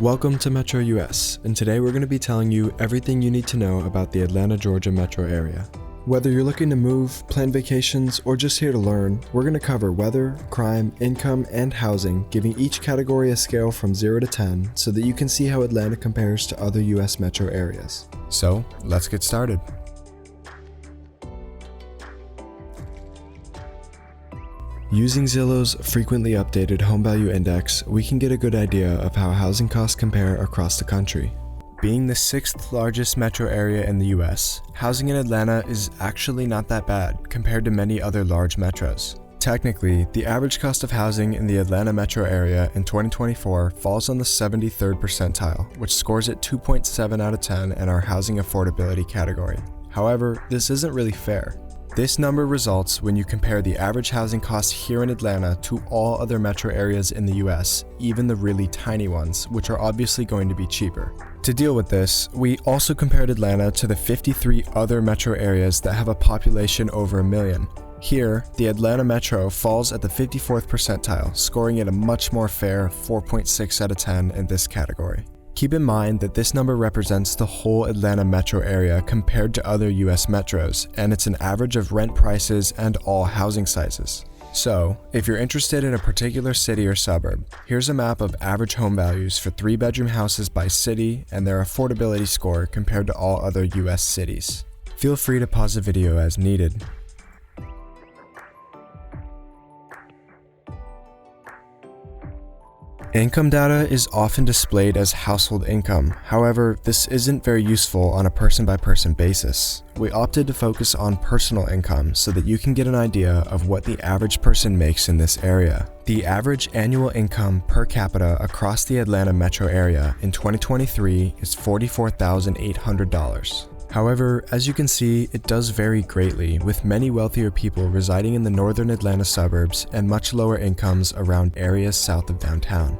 Welcome to Metro US, and today we're going to be telling you everything you need to know about the Atlanta, Georgia metro area. Whether you're looking to move, plan vacations, or just here to learn, we're going to cover weather, crime, income, and housing, giving each category a scale from 0 to 10 so that you can see how Atlanta compares to other US metro areas. So, let's get started. Using Zillow's frequently updated home value index, we can get a good idea of how housing costs compare across the country. Being the 6th largest metro area in the US, housing in Atlanta is actually not that bad compared to many other large metros. Technically, the average cost of housing in the Atlanta metro area in 2024 falls on the 73rd percentile, which scores it 2.7 out of 10 in our housing affordability category. However, this isn't really fair. This number results when you compare the average housing costs here in Atlanta to all other metro areas in the US, even the really tiny ones, which are obviously going to be cheaper. To deal with this, we also compared Atlanta to the 53 other metro areas that have a population over 1 million. Here, the Atlanta metro falls at the 54th percentile, scoring it a much more fair 4.6 out of 10 in this category. Keep in mind that this number represents the whole Atlanta metro area compared to other US metros, and it's an average of rent prices and all housing sizes. So, if you're interested in a particular city or suburb, here's a map of average home values for 3-bedroom houses by city and their affordability score compared to all other US cities. Feel free to pause the video as needed. Income data is often displayed as household income. However, this isn't very useful on a person-by-person basis. We opted to focus on personal income so that you can get an idea of what the average person makes in this area. The average annual income per capita across the Atlanta metro area in 2023 is $44,800. However, as you can see, it does vary greatly, with many wealthier people residing in the northern Atlanta suburbs and much lower incomes around areas south of downtown.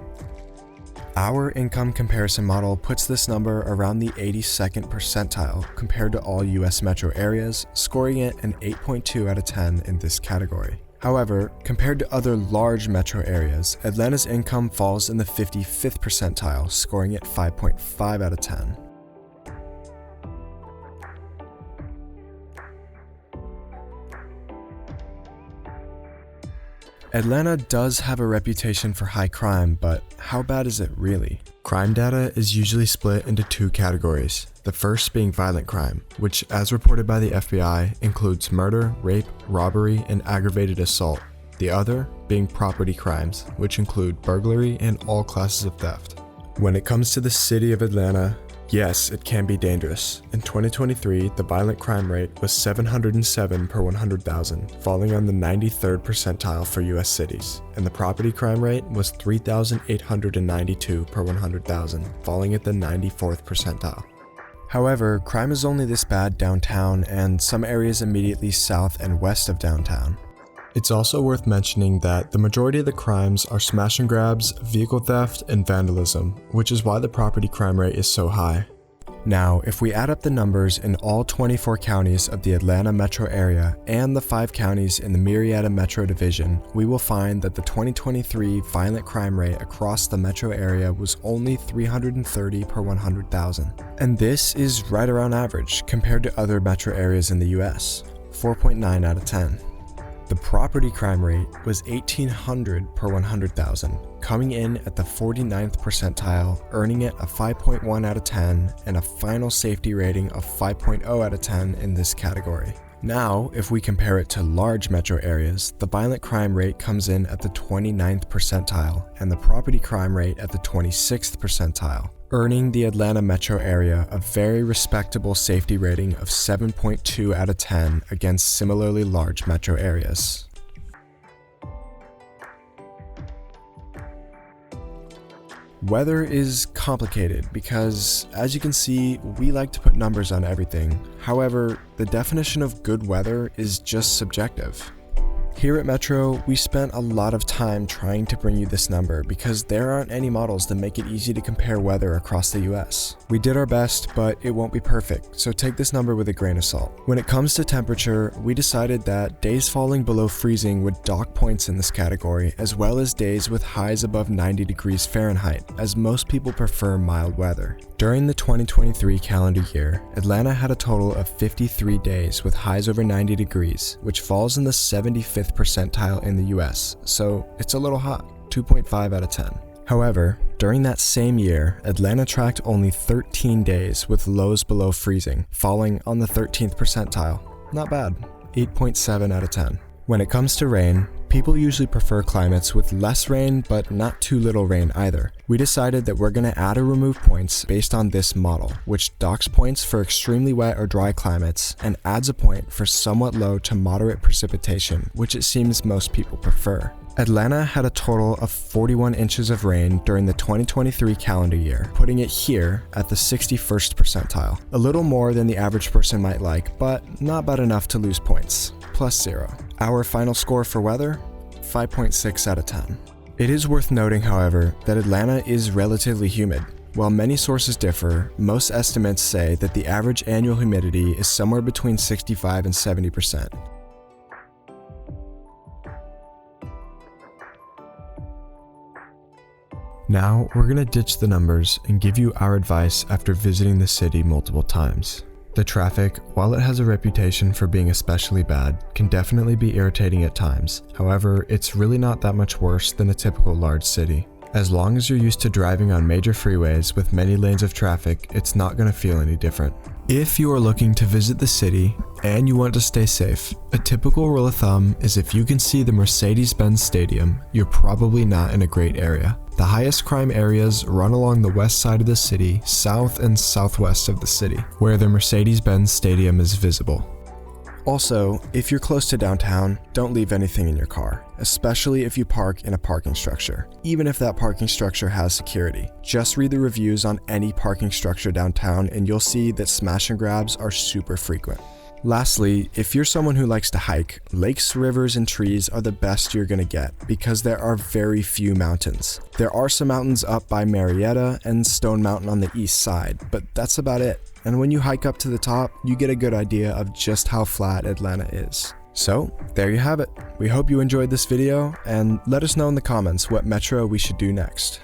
Our income comparison model puts this number around the 82nd percentile compared to all US metro areas, scoring it an 8.2 out of 10 in this category. However, compared to other large metro areas, Atlanta's income falls in the 55th percentile, scoring it 5.5 out of 10. Atlanta does have a reputation for high crime, but how bad is it really? Crime data is usually split into 2 categories, the first being violent crime, which, as reported by the FBI, includes murder, rape, robbery, and aggravated assault. The other being property crimes, which include burglary and all classes of theft. When it comes to the city of Atlanta, yes, it can be dangerous. In 2023, the violent crime rate was 707 per 100,000, falling on the 93rd percentile for US cities, and the property crime rate was 3,892 per 100,000, falling at the 94th percentile. However, crime is only this bad downtown and some areas immediately south and west of downtown. It's also worth mentioning that the majority of the crimes are smash and grabs, vehicle theft, and vandalism, which is why the property crime rate is so high. Now, if we add up the numbers in all 24 counties of the Atlanta metro area and the 5 counties in the Marietta Metro Division, we will find that the 2023 violent crime rate across the metro area was only 330 per 100,000. And this is right around average compared to other metro areas in the US, 4.9 out of 10. The property crime rate was 1,800 per 100,000, coming in at the 49th percentile, earning it a 5.1 out of 10 and a final safety rating of 5.0 out of 10 in this category. Now, if we compare it to large metro areas, the violent crime rate comes in at the 29th percentile and the property crime rate at the 26th percentile, earning the Atlanta metro area a very respectable safety rating of 7.2 out of 10 against similarly large metro areas. Weather is complicated because, as you can see, we like to put numbers on everything. However, the definition of good weather is just subjective. Here at Metro, we spent a lot of time trying to bring you this number because there aren't any models that make it easy to compare weather across the US. We did our best, but it won't be perfect, so take this number with a grain of salt. When it comes to temperature, we decided that days falling below freezing would dock points in this category, as well as days with highs above 90 degrees Fahrenheit, as most people prefer mild weather. During the 2023 calendar year, Atlanta had a total of 53 days with highs over 90 degrees, which falls in the 75th percentile in the US, so it's a little hot, 2.5 out of 10. However, during that same year, Atlanta tracked only 13 days with lows below freezing, falling on the 13th percentile. Not bad, 8.7 out of 10. When it comes to rain, people usually prefer climates with less rain but not too little rain either. We decided that we're going to add or remove points based on this model, which docks points for extremely wet or dry climates and adds a point for somewhat low to moderate precipitation, which it seems most people prefer. Atlanta had a total of 41 inches of rain during the 2023 calendar year, putting it here at the 61st percentile. A little more than the average person might like, but not bad enough to lose points, +0. Our final score for weather, 5.6 out of 10. It is worth noting, however, that Atlanta is relatively humid. While many sources differ, most estimates say that the average annual humidity is somewhere between 65 and 70%. Now, we're going to ditch the numbers and give you our advice after visiting the city multiple times. The traffic, while it has a reputation for being especially bad, can definitely be irritating at times. However, it's really not that much worse than a typical large city. As long as you're used to driving on major freeways with many lanes of traffic, it's not going to feel any different. If you are looking to visit the city and you want to stay safe, a typical rule of thumb is if you can see the Mercedes-Benz Stadium, you're probably not in a great area. The highest crime areas run along the west side of the city, south and southwest of the city, where the Mercedes-Benz Stadium is visible. Also, if you're close to downtown, don't leave anything in your car, especially if you park in a parking structure, even if that parking structure has security. Just read the reviews on any parking structure downtown and you'll see that smash and grabs are super frequent. Lastly, if you're someone who likes to hike, lakes, rivers, and trees are the best you're gonna get because there are very few mountains. There are some mountains up by Marietta and Stone Mountain on the east side, but that's about it. And when you hike up to the top, you get a good idea of just how flat Atlanta is. So, there you have it. We hope you enjoyed this video, and let us know in the comments what metro we should do next.